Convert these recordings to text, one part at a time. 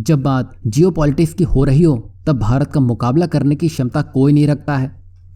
जब बात जियोपॉलिटिक्स की हो रही हो तब भारत का मुकाबला करने की क्षमता कोई नहीं रखता है,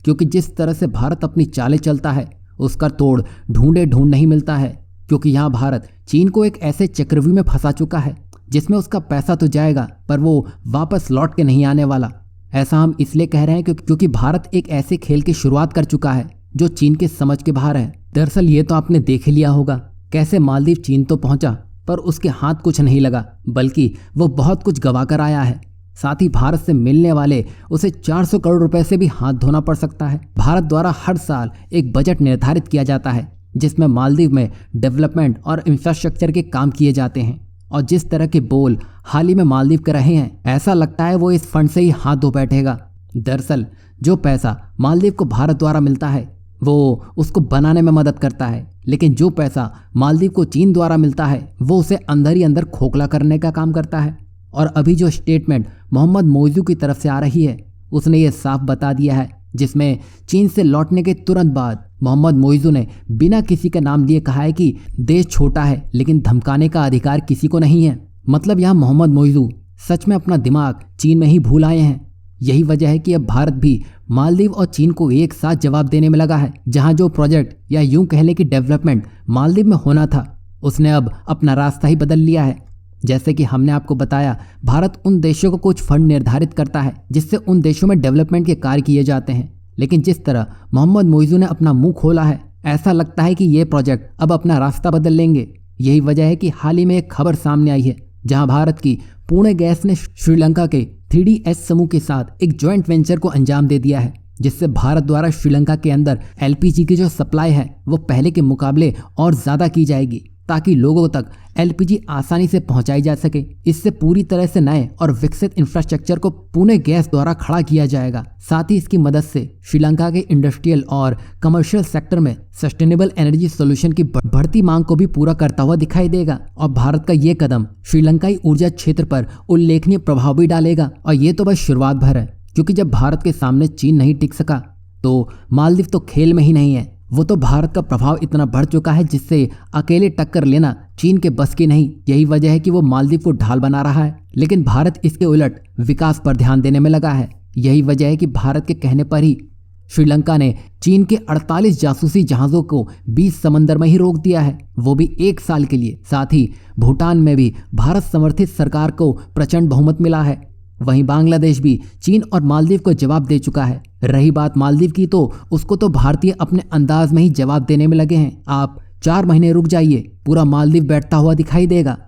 क्योंकि जिस तरह से भारत अपनी चालें चलता है उसका तोड़ ढूंढे ढूंढ नहीं मिलता है। क्योंकि यहाँ भारत चीन को एक ऐसे चक्रव्यूह में फंसा चुका है जिसमें उसका पैसा तो जाएगा पर वो वापस लौट के नहीं आने वाला। ऐसा हम इसलिए कह रहे हैं क्योंकि भारत एक ऐसे खेल की शुरुआत कर चुका है जो चीन के समझ के बाहर है। दरअसल ये तो आपने देख ही लिया होगा कैसे मालदीव चीन तो पहुंचा पर उसके हाथ कुछ नहीं लगा, बल्कि वो बहुत कुछ गवा कर आया है। साथ ही भारत से मिलने वाले उसे 400 करोड़ रुपए से भी हाथ धोना पड़ सकता है। भारत द्वारा हर साल एक बजट निर्धारित किया जाता है जिसमें मालदीव में डेवलपमेंट और इंफ्रास्ट्रक्चर के काम किए जाते हैं, और जिस तरह के बोल हाल ही में मालदीव कर रहे हैं ऐसा लगता है वो इस फंड से ही हाथ धो बैठेगा। दरअसल जो पैसा मालदीव को भारत द्वारा मिलता है वो उसको बनाने में मदद करता है, लेकिन जो पैसा मालदीव को चीन द्वारा मिलता है वो उसे अंदर ही अंदर खोखला करने का काम करता है। और अभी जो स्टेटमेंट मोहम्मद मोइजू की तरफ से आ रही है उसने ये साफ बता दिया है, जिसमें चीन से लौटने के तुरंत बाद मोहम्मद मोइजू ने बिना किसी का नाम लिए कहा है कि देश छोटा है लेकिन धमकाने का अधिकार किसी को नहीं है। मतलब यहाँ मोहम्मद मोइजू सच में अपना दिमाग चीन में ही भूल आए हैं। यही वजह है कि अब भारत भी मालदीव और चीन को एक साथ जवाब देने में लगा है। जहां जो प्रोजेक्ट या यूं कह लें कि डेवलपमेंट मालदीव में होना था उसने अब अपना रास्ता ही बदल लिया है। जैसे कि हमने आपको बताया, भारत उन देशों को कुछ फंड निर्धारित करता है जिससे उन देशों में डेवलपमेंट के कार्य किए जाते हैं, लेकिन जिस तरह मोहम्मद मोइजू ने अपना मुंह खोला है ऐसा लगता है कि ये प्रोजेक्ट अब अपना रास्ता बदल लेंगे। यही वजह है कि हाल ही में एक खबर सामने आई है जहां भारत की पुणे गैस ने श्रीलंका के 3DS समूह के साथ एक जॉइंट वेंचर को अंजाम दे दिया है, जिससे भारत द्वारा श्रीलंका के अंदर LPG की जो सप्लाई है वो पहले के मुकाबले और ज़्यादा की जाएगी ताकि लोगों तक LPG आसानी से पहुंचाई जा सके। इससे पूरी तरह से नए और विकसित इंफ्रास्ट्रक्चर को पुणे गैस द्वारा खड़ा किया जाएगा। साथ ही इसकी मदद से श्रीलंका के इंडस्ट्रियल और कमर्शियल सेक्टर में सस्टेनेबल एनर्जी सोल्यूशन की बढ़ती मांग को भी पूरा करता हुआ दिखाई देगा। और भारत का ये कदम श्रीलंकाई ऊर्जा क्षेत्र पर उल्लेखनीय प्रभाव भी डालेगा। और ये तो बस शुरुआत भर है, क्योंकि जब भारत के सामने चीन नहीं टिक सका तो मालदीव तो खेल में ही नहीं है। वो तो भारत का प्रभाव इतना बढ़ चुका है जिससे अकेले टक्कर लेना चीन के बस की नहीं। यही वजह है कि वो मालदीव को ढाल बना रहा है, लेकिन भारत इसके उलट विकास पर ध्यान देने में लगा है। यही वजह है कि भारत के कहने पर ही श्रीलंका ने चीन के 48 जासूसी जहाज़ों को 20 समंदर में ही रोक दिया है, वो भी 1 साल के लिए। साथ ही भूटान में भी भारत समर्थित सरकार को प्रचंड बहुमत मिला है। वहीं बांग्लादेश भी चीन और मालदीव को जवाब दे चुका है। रही बात मालदीव की तो उसको तो भारतीय अपने अंदाज में ही जवाब देने में लगे हैं। आप 4 महीने रुक जाइए, पूरा मालदीव बैठता हुआ दिखाई देगा।